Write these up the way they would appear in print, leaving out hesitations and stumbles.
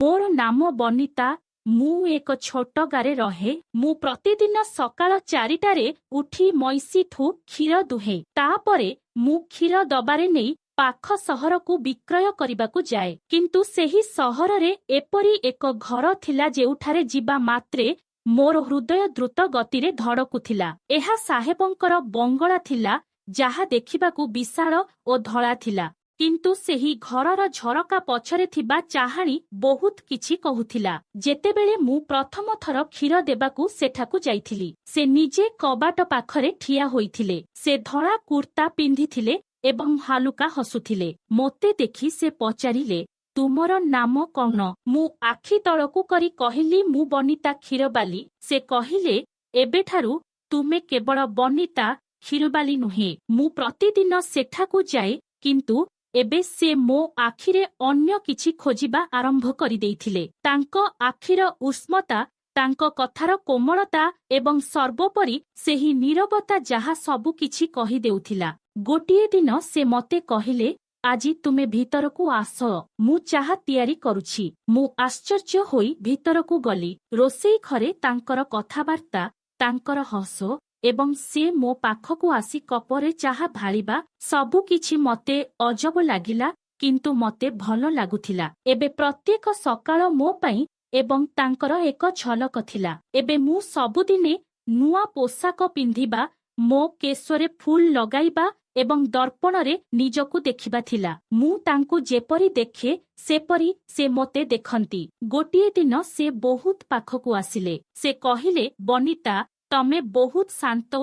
मोर नाम बनिता। मु एक छोट गारे रहे। मु प्रतिदिन सकाळ 4टारे उठी मईसीठू क्षीर दुहे। तापरे मु क्षीर दबारे नेई पाख सहर को विक्रय करबाकू जाए। किंतु सेही सहर रे एपरी एक घर थिला जेउठारे जिबा मात्रे मोर हृदय द्रुत गति रे धड़कुथिला। एहा साहेबंकर बंगला थिला, जाहा देखिबाकू विशाल ओ धळा थिला। किंतु सेही घरर झरका पछरे थिबा चाहाणी बहुत किछि कहुथिला। जेतेबेले मु प्रथम थर क्षीर देबाकू सेठाकू जाइथिली, से निजे कबाट पाखरे ठिया होइथिले। से धळा कुर्ता पिंधिथिले एवं हालुका हसुथिले। मोते देखि से पचारिले, तुमर नाम कौन? मु आखि तळकू करी कहिली, मु बनिता क्षीरबाली। से कहिले, एबेठारू तुमे केवल बनिता क्षीरबाली नुहे। मु प्रतिदिन सेठाकू जाए, किंतु एबे से मो आखिरे अन्य किछि खोजिबा आरंभ करि देइथिले। तांको आखिर उष्मता, तांको कथार कोमलता एवं सर्वोपरि सेही नीरवता जाहा सबु किछि कहि देउथिला। गोटिए दिन से मते कहिले, आजी तुमे भीतरकू आस, मु चाहा तियारी करुछि। मु आश्चर्य होई भीतरकू गली। रोसेई घरे तांकर कथाबार्ता, तांकर हस एवं से मो पाखकू आसी कपरे चाहा भाळिबा सबु किछि मते अजब लागिला, किंतु मते भल लागुथिला। एबे प्रत्येक सकाळ मो पई एवं तांकर एक झलक थिला। एबे मु सबुदिने नुआ पोशाक पिंधिबा, मो केशरे फूल लगाइबा एवं दर्पणरे निजकू देखिबा थिला। मु तांकू जेपरी देखे सेपरी से मोते देखंती। गोटिए दिन से बहुत पाखकू आसिले। से कहिले, बनिता तमे बहुत शांत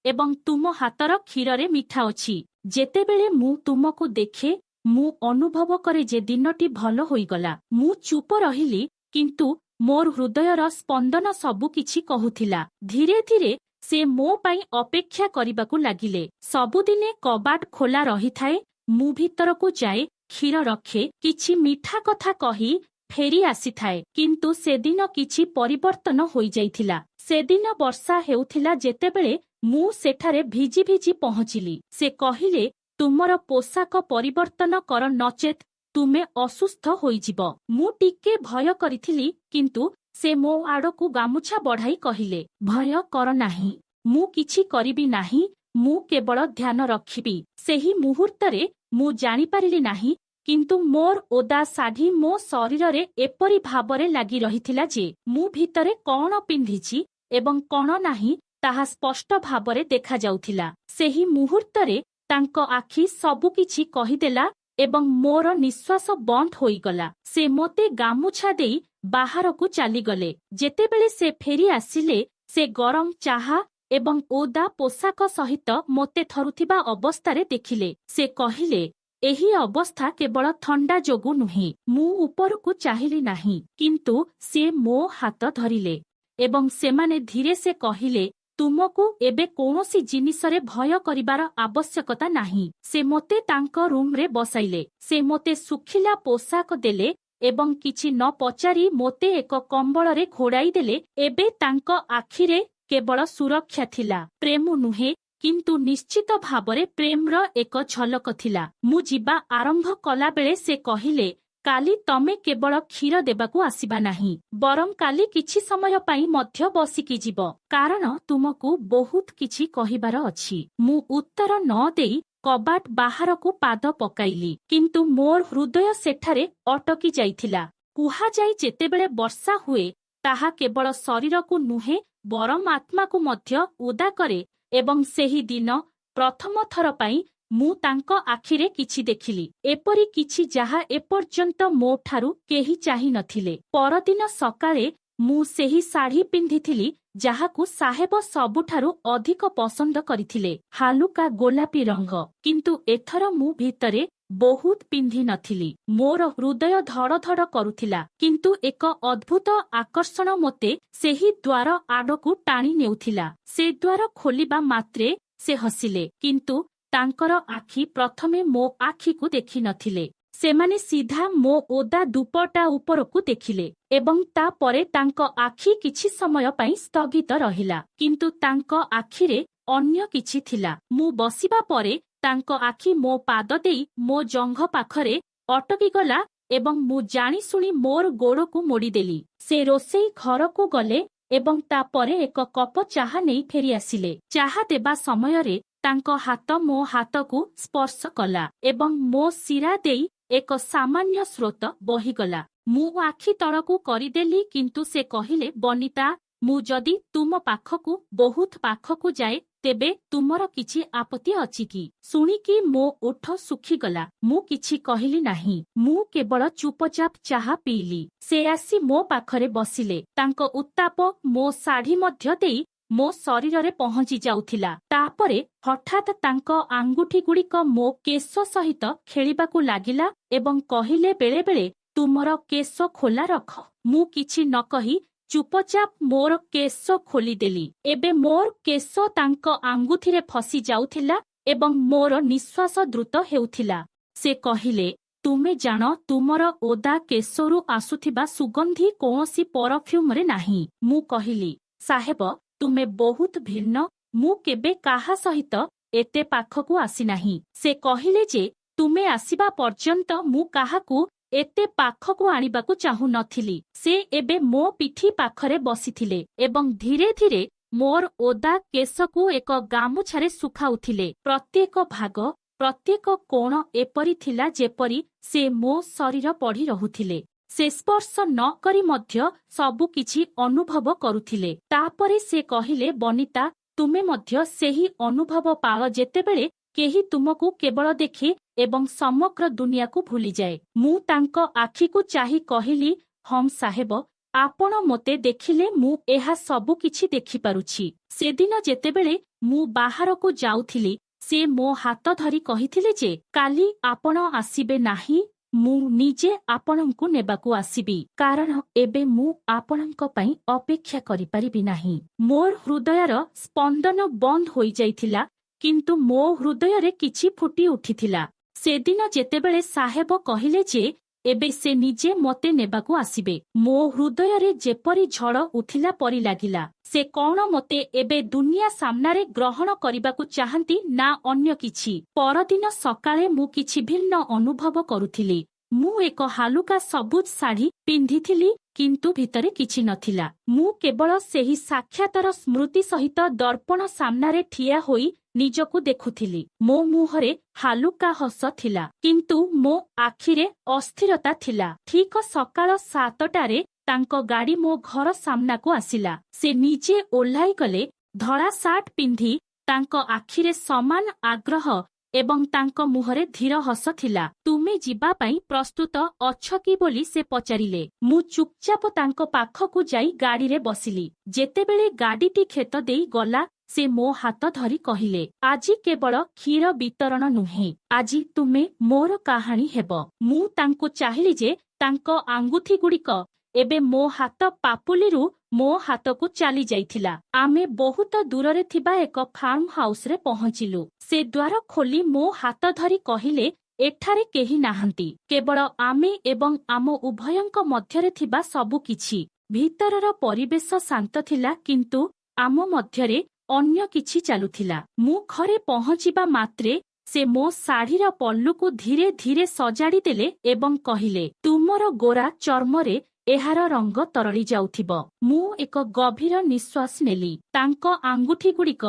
एवं तुम हातर क्षीर मिठा अछि। जेतेबेले मु तुमको देखे मु अनुभव करे जे दिनटी भल होइगला। मु चुप रहिली, किंतु मोर हृदयर स्पंदन सबु किछि कहुथिला। धीरे धीरे से मो पई अपेक्षा करिबाकू लागिले। सबुदिने कबाट खोला रहिथाए। मु भीतरकू जाए, क्षीर रखे, किछि मिठा कथा कही फेरी आसीथाए। किंतु सेदिन किछि परिवर्तन होई जाइथिला। सेदिन वर्षा हेउथिला। जेतेबेले मु सेठारे भिजी भिजी पहुंचिली, से कहिले, तुमर पोशाक परिवर्तन कर, नचेत तुमे असुस्थ होइजिब। मु टिके भय करिथिली, किंतु से मो आड़कू गामुछा बढ़ाई कहिले, भय कर नाही, मु किछि करिबि नाही, मु केवल ध्यान रखिबि। सेही मुहूर्तरे मु जानि पारिली नाही, किंतु मोर ओदा साढ़ी मो शरीर रे एपरी भाबरे लागी रहिथिला जे मु भितरे कौन पिंधिछि एवं कौन नाही ताहा स्पष्ट भाबरे देखा जाउथिला। सेही मुहूर्तरे तांको आखि सबु किछि कहिदेला एवं मोर निश्वास बंद होइगला। से मोते गामुछा देई बाहरकू चालीगले। जेतेबेले से फेरी आसिले, से गरम चाहा एवं ओदा पोशाक सहित मोते थरुथिबा अवस्थारे देखिले। से कहिले, एही अवस्था केवल थंडा जोगु नुहे। मु उपरकू चाहिली नाही, किंतु से मो हाथ धरिले एवं सेमाने धीरे से कहिले, तुमको एबे कौनसी जिनिसरे भय करिबार आवश्यकता नाही। से मोते तांको रूम रे बसाइले। से मोते सुखिला पोशाक देले एवं किछि न पचारी मोते एक कंबल रे घोड़ाई देले। एबे तांको आखिरे केवल सुरक्षा थिला, प्रेम नुहे, किंतु निश्चित भाबरे प्रेमर एक झलक थिला। मु जिबा आरंभ कला बेले से कहिले, काली तमे केवल क्षीर देबाकू आसीबा नाही, बरम काली किछि समय पाई मध्य बसिकी जीव, कारण तुमको बहुत किछि कहिबार अछि। मु उत्तर न देई कबाट बाहरकू पाद पकाइली, किंतु मोर हृदय सेठारे अटकी जाइथिला। कुहा जाई जेतेबेले वर्षा हुए, ताहा केवल शरीरकू नुहे, बरम आत्माकू मध्य उदा करे। एवं सेही दिन प्रथम थर पाई मु तांको आखिरे किछि देखिली, एपरी किछि जाहा एपर्यंत मो ठारू केही चाहि नथिले। परदिन सकाळे मु सेही साड़ी पिंधिथिली, जाहाकू साहेब सबुठारू अधिक पसंद करिथिले, हालुका गोलापी रंग। किंतु एथर मु भितरे बहुत पिंधि नथिली। मोर हृदय धड़ धड़ करुथिला, किंतु एक अद्भुत आकर्षण मोते सेही द्वार आडकू टाणी नेउथिला। से द्वार खोलिबा मात्रे से हसिले, किंतु तांकर आखि प्रथमे मो आखिकू देखि नथिले। सेमाने सीधा मो ओदा दुपटा उपरकू देखिले एवं ता परे तांको आखि किछि समय पई स्थगित रहिला, किंतु तांको आखिरे अन्य किछि थिला। मु बसिबा परे तांको आखि मो पाद देई मो जंघ पाखरे अटकी गला ଏବଂ ମୁଁ ଜାଣିଶୁଣି ମୋର ଗୋଡ଼କୁ ମୋଡ଼ିଦେଲି। ସେ ରୋଷେଇ ଘରକୁ ଗଲେ ଏବଂ ତାପରେ ଏକ କପ ଚାହା ନେଇ ଫେରି ଆସିଲେ। ଚାହା ଦେବା ସମୟରେ ତାଙ୍କ ହାତ ମୋ ହାତକୁ ସ୍ପର୍ଶ କଲା ଏବଂ ମୋ ଶିରା ଦେଇ ଏକ ସାମାନ୍ୟ ସ୍ରୋତ ବହିଗଲା। ମୁଁ ଆଖି ତଳକୁ କରିଦେଲି, କିନ୍ତୁ ସେ କହିଲେ, ବନିତା, ମୁଁ ଯଦି ତୁମ ପାଖକୁ ବହୁତ ପାଖକୁ ଯାଏ ତେବେ ତୁମର କିଛି ଆପତ୍ତି ଅଛି କି? ଶୁଣିକି ମୋ ଓଠ ଶୁଖିଗଲା। ମୁଁ କିଛି କହିଲି ନାହିଁ। ମୁଁ କେବଳ ଚୁପଚାପ ଚାହା ପିଇଲି। ସେ ଆସି ମୋ ପାଖରେ ବସିଲେ। ତାଙ୍କ ଉତ୍ତାପ ମୋ ଶାଢ଼ୀ ମଧ୍ୟ ଦେଇ ମୋ ଶରୀରରେ ପହଞ୍ଚି ଯାଉଥିଲା। ତାପରେ ହଠାତ୍ ତାଙ୍କ ଆଙ୍ଗୁଠିଗୁଡ଼ିକ ମୋ କେଶ ସହିତ ଖେଳିବାକୁ ଲାଗିଲା ଏବଂ କହିଲେ, ବେଳେବେଳେ ତୁମର କେଶ ଖୋଲା ରଖ। ମୁଁ କିଛି ନ କହି ଚୁପଚାପ ମୋର କେଶ ଖୋଲିଦେଲି। ଏବେ ମୋର କେଶ ତାଙ୍କ ଆଙ୍ଗୁଠିରେ ଫସି ଯାଉଥିଲା ଏବଂ ମୋର ନିଶ୍ୱାସ ଦ୍ରୁତ ହେଉଥିଲା। ସେ କହିଲେ, ତୁମେ ଜାଣ, ତୁମର ଓଦା କେଶରୁ ଆସୁଥିବା ସୁଗନ୍ଧି କୌଣସି ପରଫ୍ୟୁମ୍ରେ ନାହିଁ। ମୁଁ କହିଲି, ସାହେବ, ତୁମେ ବହୁତ ଭିନ୍ନ। ମୁଁ କେବେ କାହା ସହିତ ଏତେ ପାଖକୁ ଆସିନାହିଁ। ସେ କହିଲେ ଯେ, ତୁମେ ଆସିବା ପର୍ଯ୍ୟନ୍ତ ମୁଁ କାହାକୁ ଏତେ ପାଖକୁ ଆଣିବାକୁ ଚାହୁଁନଥିଲି। ସେ ଏବେ ମୋ ପିଠି ପାଖରେ ବସିଥିଲେ ଏବଂ ଧୀରେ ଧୀରେ ମୋର ଓଦା କେଶକୁ ଏକ ଗାମୁଛାରେ ଶୁଖାଉଥିଲେ। ପ୍ରତ୍ୟେକ ଭାଗ, ପ୍ରତ୍ୟେକ କୋଣ ଏପରି ଥିଲା ଯେପରି ସେ ମୋ ଶରୀର ପଢ଼ି ରହୁଥିଲେ। ସେ ସ୍ପର୍ଶ ନ କରି ମଧ୍ୟ ସବୁକିଛି ଅନୁଭବ କରୁଥିଲେ। ତାପରେ ସେ କହିଲେ, ବନିତା, ତୁମେ ମଧ୍ୟ ସେହି ଅନୁଭବ ପାଅ ଯେତେବେଳେ କେହି ତୁମକୁ କେବଳ ଦେଖେ ଏବଂ ସମଗ୍ର ଦୁନିଆକୁ ଭୁଲିଯାଏ। ମୁଁ ତାଙ୍କ ଆଖିକୁ ଚାହିଁ କହିଲି, ହଁ ସାହେବ, ଆପଣ ମୋତେ ଦେଖିଲେ ମୁଁ ଏହା ସବୁ କିଛି ଦେଖିପାରୁଛି। ସେଦିନ ଯେତେବେଳେ ମୁଁ ବାହାରକୁ ଯାଉଥିଲି ସେ ମୋ ହାତ ଧରି କହିଥିଲେ ଯେ, କାଲି ଆପଣ ଆସିବେ ନାହିଁ, ମୁଁ ନିଜେ ଆପଣଙ୍କୁ ନେବାକୁ ଆସିବି, କାରଣ ଏବେ ମୁଁ ଆପଣଙ୍କ ପାଇଁ ଅପେକ୍ଷା କରିପାରିବି ନାହିଁ। ମୋର ହୃଦୟର ସ୍ପନ୍ଦନ ବନ୍ଦ ହୋଇଯାଇଥିଲା, କିନ୍ତୁ ମୋ ହୃଦୟରେ କିଛି ଫୁଟି ଉଠିଥିଲା। ସେଦିନ ଯେତେବେଳେ ସାହେବ କହିଲେ ଯେ ଏବେ ସେ ନିଜେ ମୋତେ ନେବାକୁ ଆସିବେ, ମୋ ହୃଦୟରେ ଯେପରି ଝଡ଼ ଉଠିଲା ପରି ଲାଗିଲା। ସେ କଣ ମୋତେ ଏବେ ଦୁନିଆ ସାମ୍ନାରେ ଗ୍ରହଣ କରିବାକୁ ଚାହାନ୍ତି ନା ଅନ୍ୟ କିଛି? ପରଦିନ ସକାଳେ ମୁଁ କିଛି ଭିନ୍ନ ଅନୁଭବ କରୁଥିଲି। ମୁଁ ଏକ ହାଲୁକା ସବୁଜ ଶାଢ଼ୀ ପିନ୍ଧିଥିଲି, କିନ୍ତୁ ଭିତରେ କିଛି ନଥିଲା। ମୁଁ କେବଳ ସେହି ସାକ୍ଷାତର ସ୍ମୃତି ସହିତ ଦର୍ପଣ ସାମ୍ନାରେ ଠିଆ ହୋଇ ନିଜକୁ ଦେଖୁଥିଲି। ମୋ ମୁହଁରେ ହାଲୁକା ହସ ଥିଲା, କିନ୍ତୁ ମୋ ଆଖିରେ ଅସ୍ଥିରତା ଥିଲା। ଠିକ ସକାଳ 7ଟାରେ ତାଙ୍କ ଗାଡ଼ି ମୋ ଘର ସାମ୍ନାକୁ ଆସିଲା। ସେ ନିଜେ ଓହ୍ଲାଇ ଗଲେ। ଧଳା ସାର୍ଟ ପିନ୍ଧି ତାଙ୍କ ଆଖିରେ ସମାନ ଆଗ୍ରହ ଏବଂ ତାଙ୍କ ମୁହଁରେ ଧୀର ହସ ଥିଲା। ତୁମେ ଯିବା ପାଇଁ ପ୍ରସ୍ତୁତ ଅଛ କି ବୋଲି ସେ ପଚାରିଲେ। ମୁଁ ଚୁପଚାପ ତାଙ୍କ ପାଖକୁ ଯାଇ ଗାଡ଼ିରେ ବସିଲି। ଯେତେବେଳେ ଗାଡ଼ିଟି କ୍ଷେତ ଦେଇ ଗଲା ସେ ମୋ ହାତ ଧରି କହିଲେ, ଆଜି କେବଳ କ୍ଷୀର ବିତରଣ ନୁହେଁ, ଆଜି ତୁମେ ମୋର କାହାଣୀ ହେବ। ମୁଁ ତାଙ୍କୁ ଚାହିଁଲି ଯେ ତାଙ୍କ ଆଙ୍ଗୁଠିଗୁଡ଼ିକ ଏବେ ମୋ ହାତ ପାପୁଲିରୁ ମୋ ହାତକୁ ଚାଲି ଯାଇଥିଲା। ଆମେ ବହୁତ ଦୂରରେ ଥିବା ଏକ ଫାର୍ମ ହାଉସରେ ପହଞ୍ଚିଲୁ। ସେ ଦ୍ୱାର ଖୋଲି ମୋ ହାତ ଧରି କହିଲେ, ଏଠାରେ କେହି ନାହାନ୍ତି, କେବଳ ଆମେ ଏବଂ ଆମ ଉଭୟଙ୍କ ମଧ୍ୟରେ ଥିବା ସବୁକିଛି। ଭିତରର ପରିବେଶ ଶାନ୍ତ ଥିଲା, କିନ୍ତୁ ଆମ ମଧ୍ୟରେ ଅନ୍ୟ କିଛି ଚାଲୁଥିଲା। ମୁଁ ଘରେ ପହଞ୍ଚିବା ମାତ୍ରେ ସେ ମୋ ଶାଢ଼ୀର ପଲ୍ଲୁକୁ ଧୀରେ ଧୀରେ ସଜାଡ଼ି ଦେଲେ ଏବଂ କହିଲେ, ତୁମର ଗୋରା ଚର୍ମରେ ଏହାର ରଙ୍ଗ ତରଳି ଯାଉଥିବ। ମୁଁ ଏକ ଗଭୀର ନିଶ୍ୱାସ ନେଲି। ତାଙ୍କ ଆଙ୍ଗୁଠିଗୁଡ଼ିକ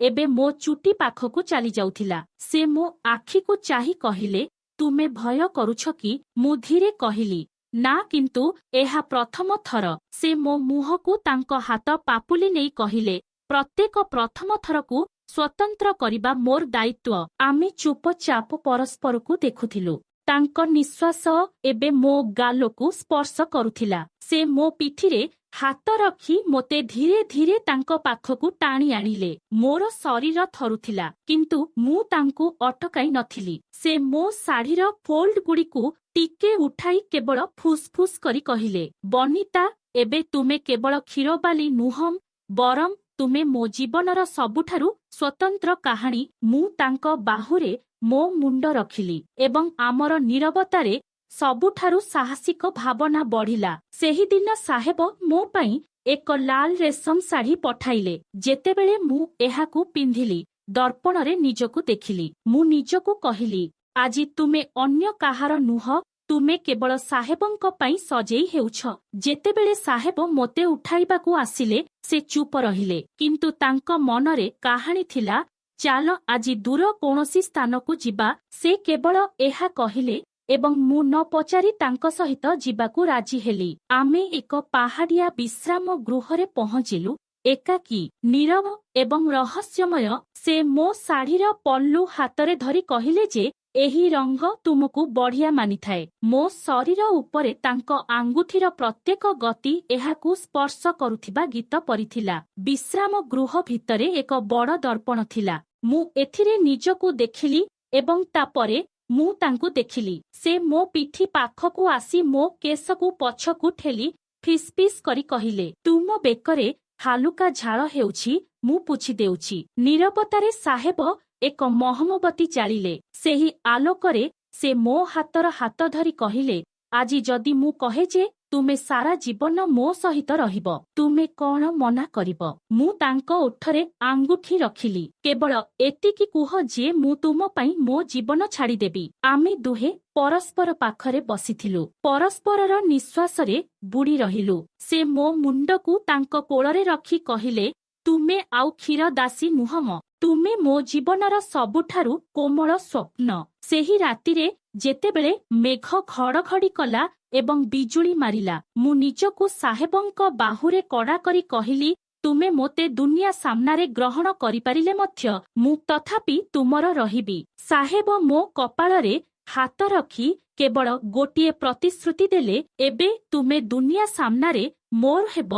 ଏବେ ମୋ ଚୁଟି ପାଖକୁ ଚାଲି ଯାଉଥିଲା। ସେ ମୋ ଆଖିକୁ ଚାହିଁ କହିଲେ, ତୁମେ ଭୟ କରୁଛ କି? ମୁଁ ଧୀରେ କହିଲି, ନା, କିନ୍ତୁ ଏହା ପ୍ରଥମ ଥର। ସେ ମୋ ମୁହଁକୁ ତାଙ୍କ ହାତ ପାପୁଲି ନେଇ କହିଲେ, ପ୍ରତ୍ୟେକ ପ୍ରଥମ ଥରକୁ ସ୍ୱତନ୍ତ୍ର କରିବା ମୋର ଦାୟିତ୍ୱ। ଆମେ ଚୁପଚାପ ପରସ୍ପରକୁ ଦେଖୁଥିଲୁ। ତାଙ୍କ ନିଶ୍ୱାସ ଏବେ ମୋ ଗାଲକୁ ସ୍ପର୍ଶ କରୁଥିଲା। ସେ ମୋ ପିଠିରେ ହାତ ରଖି ମୋତେ ଧୀରେ ଧୀରେ ତାଙ୍କ ପାଖକୁ ଟାଣି ଆଣିଲେ। ମୋର ଶରୀର ଥରୁଥିଲା, କିନ୍ତୁ ମୁଁ ତାଙ୍କୁ ଅଟକାଇ ନଥିଲି। ସେ ମୋ ଶାଢ଼ୀର ଫୋଲ୍ଡଗୁଡ଼ିକୁ ଟିକେ ଉଠାଇ କେବଳ ଫୁସ୍ ଫୁସ୍ କରି କହିଲେ, ବନିତା, ଏବେ ତୁମେ କେବଳ କ୍ଷୀରବାଲୀ ନୁହଁ, ବରଂ ତୁମେ ମୋ ଜୀବନର ସବୁଠାରୁ ସ୍ୱତନ୍ତ୍ର କାହାଣୀ। ମୁଁ ତାଙ୍କ ବାହୁରେ ମୋ ମୁଣ୍ଡ ରଖିଲି ଏବଂ ଆମର ନୀରବତାରେ ସବୁଠାରୁ ସାହସିକ ଭାବନା ବଢ଼ିଲା। ସେହିଦିନ ସାହେବ ମୋ ପାଇଁ ଏକ ଲାଲ ରେଶମ ଶାଢ଼ୀ ପଠାଇଲେ। ଯେତେବେଳେ ମୁଁ ଏହାକୁ ପିନ୍ଧିଲି, ଦର୍ପଣରେ ନିଜକୁ ଦେଖିଲି, ମୁଁ ନିଜକୁ କହିଲି, ଆଜି ତୁମେ ଅନ୍ୟ କାହାର ନୁହଁ, ତୁମେ କେବଳ ସାହେବଙ୍କ ପାଇଁ ସଜେଇ ହେଉଛ। ଯେତେବେଳେ ସାହେବ ମୋତେ ଉଠାଇବାକୁ ଆସିଲେ ସେ ଚୁପ ରହିଲେ, କିନ୍ତୁ ତାଙ୍କ ମନରେ କାହାଣୀ ଥିଲା, ଚାଲ ଆଜି ଦୂର କୌଣସି ସ୍ଥାନକୁ ଯିବା। ସେ କେବଳ ଏହା କହିଲେ ଏବଂ ମୁଁ ନ ପଚାରି ତାଙ୍କ ସହିତ ଯିବାକୁ ରାଜି ହେଲି। ଆମେ ଏକ ପାହାଡ଼ିଆ ବିଶ୍ରାମ ଗୃହରେ ପହଞ୍ଚିଲୁ। ଏକାକୀ, ନୀରବ ଏବଂ ରହସ୍ୟମୟ। ସେ ମୋ ଶାଢ଼ୀର ପଲ୍ଲୁ ହାତରେ ଧରି କହିଲେ ଯେ ଏହି ରଙ୍ଗ ତୁମକୁ ବଢ଼ିଆ ମାନିଥାଏ। ମୋ ଶରୀର ଉପରେ ତାଙ୍କ ଆଙ୍ଗୁଠିର ପ୍ରତ୍ୟେକ ଗତି ଏହାକୁ ସ୍ପର୍ଶ କରୁଥିବା ଗୀତ ପରିଥିଲା। ବିଶ୍ରାମ ଗୃହ ଭିତରେ ଏକ ବଡ଼ ଦର୍ପଣ ଥିଲା। ମୁଁ ଏଥିରେ ନିଜକୁ ଦେଖିଲି ଏବଂ ତାପରେ ମୁଁ ତାଙ୍କୁ ଦେଖିଲି। ସେ ମୋ ପିଠି ପାଖକୁ ଆସି ମୋ କେଶକୁ ପଛକୁ ଠେଲି ଫିସ୍ଫିସ୍ କରି କହିଲେ, ତୁମ ବେକରେ ହାଲୁକା ଝାଳ ହେଉଛି, ମୁଁ ପୋଛି ଦେଉଛି। ନୀରବତାରେ ସାହେବ ଏକ ମହମବତୀ ଜାଳିଲେ। ସେହି ଆଲୋକରେ ସେ ମୋ ହାତର ହାତ ଧରି କହିଲେ, ଆଜି ଯଦି ମୁଁ କହେ ଯେ ତୁମେ ସାରା ଜୀବନ ମୋ ସହିତ ରହିବ, ତୁମେ କ'ଣ ମନା କରିବ? ମୁଁ ତାଙ୍କ ଓଠରେ ଆଙ୍ଗୁଠି ରଖିଲି। କେବଳ ଏତିକି କୁହ ଯେ ମୁଁ ତୁମ ପାଇଁ ମୋ ଜୀବନ ଛାଡ଼ିଦେବି। ଆମେ ଦୁହେଁ ପରସ୍ପର ପାଖରେ ବସିଥିଲୁ, ପରସ୍ପରର ନିଶ୍ୱାସରେ ବୁଡ଼ି ରହିଲୁ। ସେ ମୋ ମୁଣ୍ଡକୁ ତାଙ୍କ କୋଳରେ ରଖି କହିଲେ, ତୁମେ ଆଉ କ୍ଷୀର ଦାସୀ ନୁହଁ, ତୁମେ ମୋ ଜୀବନର ସବୁଠାରୁ କୋମଳ ସ୍ୱପ୍ନ। ସେହି ରାତିରେ ଯେତେବେଳେ ମେଘ ଘଡ଼ଘଡ଼ି କଲା ଏବଂ ବିଜୁଳି ମାରିଲା, ମୁଁ ନିଜକୁ ସାହେବଙ୍କ ବାହୁରେ କଡ଼ା କରି କହିଲି, ତୁମେ ମୋତେ ଦୁନିଆ ସାମ୍ନାରେ ଗ୍ରହଣ କରିପାରିଲେ ମଧ୍ୟ ମୁଁ ତଥାପି ତୁମର ରହିବି। ସାହେବ ମୋ କପାଳରେ ହାତ ରଖି କେବଳ ଗୋଟିଏ ପ୍ରତିଶ୍ରୁତି ଦେଲେ, ଏବେ ତୁମେ ଦୁନିଆ ସାମ୍ନାରେ ମୋର ହେବ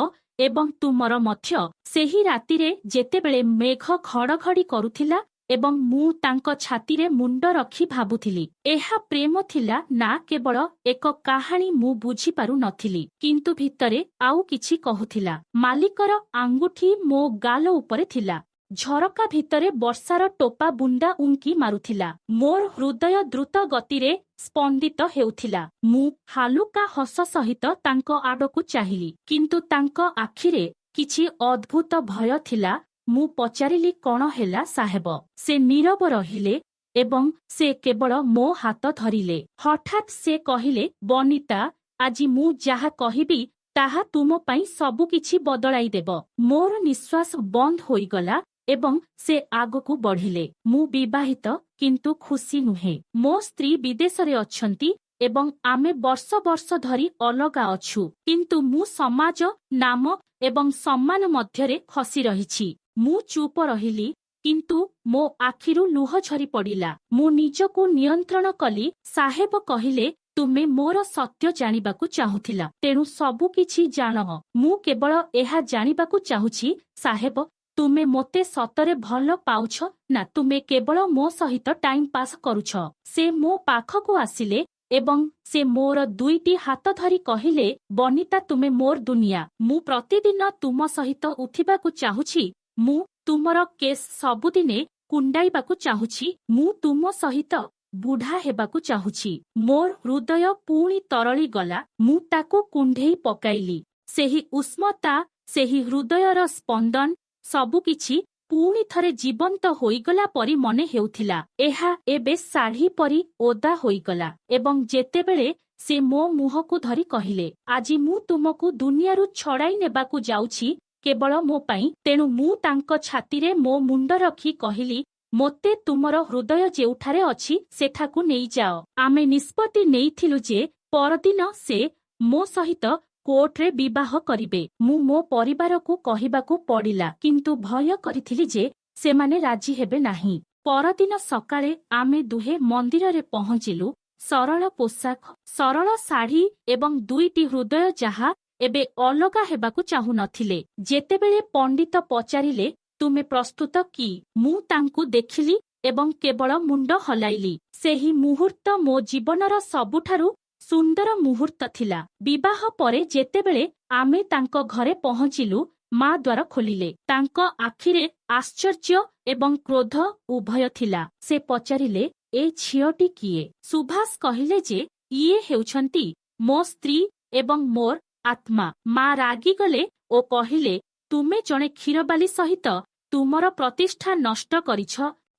ଏବଂ ତୁମର ମଧ୍ୟ। ସେହି ରାତିରେ ଯେତେବେଳେ ମେଘ ଘଡ଼ଘଡ଼ି କରୁଥିଲା ଏବଂ ମୁଁ ତାଙ୍କ ଛାତିରେ ମୁଣ୍ଡ ରଖି ଭାବୁଥିଲି, ଏହା ପ୍ରେମ ଥିଲା ନା କେବଳ ଏକ କାହାଣୀ ମୁଁ ବୁଝିପାରୁ ନଥିଲି, କିନ୍ତୁ ଭିତରେ ଆଉ କିଛି କହୁଥିଲା। ମାଲିକର ଆଙ୍ଗୁଠି ମୋ ଗାଲ ଉପରେ ଥିଲା। ଝରକା ଭିତରେ ବର୍ଷାର ଟୋପା ବୁନ୍ଦା ଉଙ୍କି ମାରୁଥିଲା। ମୋର ହୃଦୟ ଦ୍ରୁତ ଗତିରେ ସ୍ପନ୍ଦିତ ହେଉଥିଲା। ମୁଁ ହାଲୁକା ହସ ସହିତ ତାଙ୍କ ଆଡ଼କୁ ଚାହିଁଲି, କିନ୍ତୁ ତାଙ୍କ ଆଖିରେ କିଛି ଅଦ୍ଭୁତ ଭୟ ଥିଲା। ମୁଁ ପଚାରିଲି, କ'ଣ ହେଲା ସାହେବ? ସେ ନୀରବ ରହିଲେ ଏବଂ ସେ କେବଳ ମୋ ହାତ ଧରିଲେ। ହଠାତ୍ ସେ କହିଲେ, ବନିତା, ଆଜି ମୁଁ ଯାହା କହିବି ତାହା ତୁମ ପାଇଁ ସବୁକିଛି ବଦଳାଇ ଦେବ। ମୋର ନିଶ୍ୱାସ ବନ୍ଦ ହୋଇଗଲା ଏବଂ ସେ ଆଗକୁ ବଢ଼ିଲେ। ମୁଁ ବିବାହିତ କିନ୍ତୁ ଖୁସି ନୁହେଁ। ମୋ ସ୍ତ୍ରୀ ବିଦେଶରେ ଅଛନ୍ତି ଏବଂ ଆମେ ବର୍ଷ ବର୍ଷ ଧରି ଅଲଗା ଅଛୁ, କିନ୍ତୁ ମୁଁ ସମାଜ, ନାମ ଏବଂ ସମ୍ମାନ ମଧ୍ୟରେ ଖସି ରହିଛି। ମୁଁ ଚୁପ ରହିଲି, କିନ୍ତୁ ମୋ ଆଖିରୁ ଲୁହ ଝରି ପଡ଼ିଲା। ମୁଁ ନିଜକୁ ନିୟନ୍ତ୍ରଣ କଲି। ସାହେବ କହିଲେ, ତୁମେ ମୋର ସତ୍ୟ ଜାଣିବାକୁ ଚାହୁଁଥିଲ, ତେଣୁ ସବୁ କିଛି ଜାଣ। ମୁଁ କେବଳ ଏହା ଜାଣିବାକୁ ଚାହୁଁଛି, ସାହେବ, ତୁମେ ମୋତେ ସତରେ ଭଲ ପାଉଛ ନା ତୁମେ କେବଳ ମୋ ସହିତ ଟାଇମ୍ ପାସ୍ କରୁଛ? ସେ ମୋ ପାଖକୁ ଆସିଲେ ଏବଂ ସେ ମୋର ଦୁଇଟି ହାତ ଧରି କହିଲେ, ବନିତା, ତୁମେ ମୋର ଦୁନିଆ। ମୁଁ ପ୍ରତିଦିନ ତୁମ ସହିତ ଉଠିବାକୁ ଚାହୁଁଛି। ମୁଁ ତୁମର କେସ୍ ସବୁଦିନେ କୁଣ୍ଡାଇବାକୁ ଚାହୁଁଛି। ମୁଁ ତୁମ ସହିତ ବୁଢ଼ା ହେବାକୁ ଚାହୁଁଛି। ମୋର ହୃଦୟ ପୁଣି ତରଳି ଗଲା। ମୁଁ ତାକୁ କୁଣ୍ଢେଇ ପକାଇଲି। ସେହି ଉଷ୍ମତା, ସେହି ହୃଦୟର ସ୍ପନ୍ଦନ, ସବୁକିଛି ପୁଣି ଥରେ ଜୀବନ୍ତ ହୋଇଗଲା ପରି ମନେ ହେଉଥିଲା। ଏହା ଏବେ ଶାଢ଼ୀ ପରି ଓଦା ହୋଇଗଲା ଏବଂ ଯେତେବେଳେ ସେ ମୋ ମୁହଁକୁ ଧରି କହିଲେ, ଆଜି ମୁଁ ତୁମକୁ ଦୁନିଆରୁ ଛଡ଼ାଇ ନେବାକୁ ଯାଉଛି କେବଳ ମୋ ପାଇଁ, ତେଣୁ ମୁଁ ତାଙ୍କ ଛାତିରେ ମୋ ମୁଣ୍ଡ ରଖି କହିଲି, ମୋତେ ତୁମର ହୃଦୟ ଯେଉଁଠାରେ ଅଛି ସେଠାକୁ ନେଇଯାଅ। ଆମେ ନିଷ୍ପତ୍ତି ନେଇଥିଲୁ ଯେ ପରଦିନ ସେ ମୋ ସହିତ କୋର୍ଟରେ ବିବାହ କରିବେ। ମୁଁ ମୋ ପରିବାରକୁ କହିବାକୁ ପଡ଼ିଲା, କିନ୍ତୁ ଭୟ କରିଥିଲି ଯେ ସେମାନେ ରାଜି ହେବେ ନାହିଁ। ପରଦିନ ସକାଳେ ଆମେ ଦୁହେଁ ମନ୍ଦିରରେ ପହଞ୍ଚିଲୁ। ସରଳ ପୋଷାକ, ସରଳ ଶାଢ଼ୀ ଏବଂ ଦୁଇଟି ହୃଦୟ ଯାହା ଏବେ ଅଲଗା ହେବାକୁ ଚାହୁଁନଥିଲେ। ଯେତେବେଳେ ପଣ୍ଡିତ ପଚାରିଲେ, ତୁମେ ପ୍ରସ୍ତୁତ କି? ମୁଁ ତାଙ୍କୁ ଦେଖିଲି ଏବଂ କେବଳ ମୁଣ୍ଡ ହଲାଇଲି। ସେହି ମୁହୂର୍ତ୍ତ ମୋ ଜୀବନର ସବୁଠାରୁ ସୁନ୍ଦର ମୁହୂର୍ତ୍ତ ଥିଲା। ବିବାହ ପରେ ଯେତେବେଳେ ଆମେ ତାଙ୍କ ଘରେ ପହଞ୍ଚିଲୁ, ମା ଦ୍ୱାର ଖୋଲିଲେ। ତାଙ୍କ ଆଖିରେ ଆଶ୍ଚର୍ଯ୍ୟ ଏବଂ କ୍ରୋଧ ଉଭୟ ଥିଲା। ସେ ପଚାରିଲେ, ଏ ଝିଅଟି କିଏ? ସୁଭାଷ କହିଲେ ଯେ ଇଏ ହେଉଛନ୍ତି ମୋ ସ୍ତ୍ରୀ ଏବଂ ମୋର ଆତ୍ମା। ମା ରାଗିଗଲେ ଓ କହିଲେ, ତୁମେ ଜଣେ କ୍ଷୀରବାଲି ସହିତ ତୁମର ପ୍ରତିଷ୍ଠା ନଷ୍ଟ କରିଛ।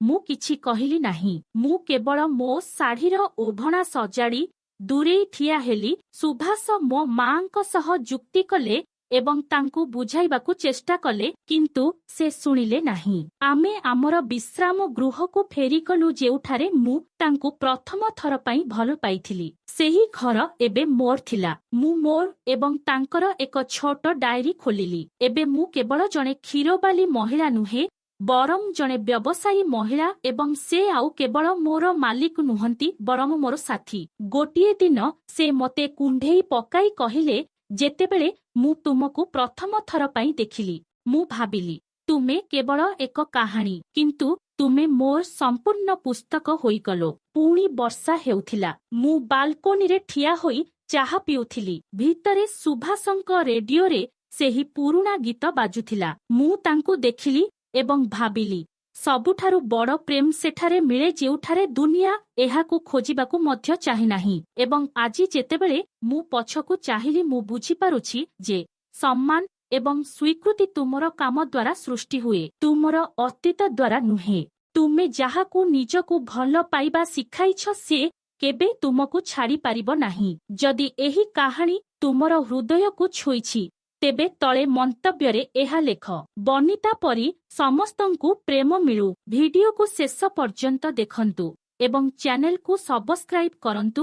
ମୁଁ କିଛି କହିଲି ନାହିଁ। ମୁଁ କେବଳ ମୋ ଶାଢ଼ୀର ଓଢ଼ଣା ସଜାଡ଼ି ଦୂରେଇ ଠିଆ ହେଲି। ସୁଭାଷ ମୋ ମାଙ୍କ ସହ ଯୁକ୍ତି କଲେ ଏବଂ ତାଙ୍କୁ ବୁଝାଇବାକୁ ଚେଷ୍ଟା କଲେ, କିନ୍ତୁ ସେ ଶୁଣିଲେ ନାହିଁ। ଆମେ ଆମର ବିଶ୍ରାମ ଗୃହକୁ ଫେରିଗଲୁ, ଯେଉଁଠାରେ ମୁଁ ତାଙ୍କୁ ପ୍ରଥମ ଥର ପାଇଁ ଭଲ ପାଇଥିଲି। ସେହି ଘର ଏବେ ମୋର ଥିଲା। ମୁଁ ମୋର ଏବଂ ତାଙ୍କର ଏକ ଛୋଟ ଡାଏରୀ ଖୋଲିଲି। ଏବେ ମୁଁ କେବଳ ଜଣେ କ୍ଷୀରବାଲୀ ମହିଳା ନୁହେଁ, ବରଂ ଜଣେ ବ୍ୟବସାୟୀ ମହିଳା, ଏବଂ ସେ ଆଉ କେବଳ ମୋର ମାଲିକ ନୁହନ୍ତି, ବରଂ ମୋର ସାଥୀ। ଗୋଟିଏ ଦିନ ସେ ମୋତେ କୁଣ୍ଢେଇ ପକାଇ କହିଲେ, ଯେତେବେଳେ ମୁଁ ତୁମକୁ ପ୍ରଥମ ଥର ପାଇଁ ଦେଖିଲି, ମୁଁ ଭାବିଲି ତୁମେ କେବଳ ଏକ କାହାଣୀ, କିନ୍ତୁ ତୁମେ ମୋର ସମ୍ପୂର୍ଣ୍ଣ ପୁସ୍ତକ ହୋଇଗଲ। ପୁଣି ବର୍ଷା ହେଉଥିଲା। ମୁଁ ବାଲକୋନିରେ ଠିଆ ହୋଇ ଚାହା ପିଉଥିଲି। ଭିତରେ ସୁଭାଷଙ୍କ ରେଡିଓରେ ସେହି ପୁରୁଣା ଗୀତ ବାଜୁଥିଲା। ମୁଁ ତାଙ୍କୁ ଦେଖିଲି ଏବଂ ଭାବିଲି, ସବୁଠାରୁ ବଡ଼ ପ୍ରେମ ସେଠାରେ ମିଳେ ଯେଉଁଠାରେ ଦୁନିଆ ଏହାକୁ ଖୋଜିବାକୁ ମଧ୍ୟ ଚାହେଁନାହିଁ। ଏବଂ ଆଜି ଯେତେବେଳେ ମୁଁ ପଛକୁ ଚାହିଁଲି, ମୁଁ ବୁଝିପାରୁଛି ଯେ ସମ୍ମାନ ଏବଂ ସ୍ୱୀକୃତି ତୁମର କାମ ଦ୍ୱାରା ସୃଷ୍ଟି ହୁଏ, ତୁମର ଅତୀତ ଦ୍ୱାରା ନୁହେଁ। ତୁମେ ଯାହାକୁ ନିଜକୁ ଭଲ ପାଇବା ଶିଖାଇଛ, ସେ କେବେ ତୁମକୁ ଛାଡ଼ିପାରିବ ନାହିଁ। ଯଦି ଏହି କାହାଣୀ ତୁମର ହୃଦୟକୁ ଛୁଇଁଛି, ତେବେ ତଳେ ମନ୍ତବ୍ୟରେ ଏହା ଲେଖ। ବନିତା ପରି ସମସ୍ତଙ୍କୁ ପ୍ରେମ ମିଳୁ। ଭିଡିଓକୁ ଶେଷ ପର୍ଯ୍ୟନ୍ତ ଦେଖନ୍ତୁ ଏବଂ ଚ୍ୟାନେଲକୁ ସବସ୍କ୍ରାଇବ୍ କରନ୍ତୁ।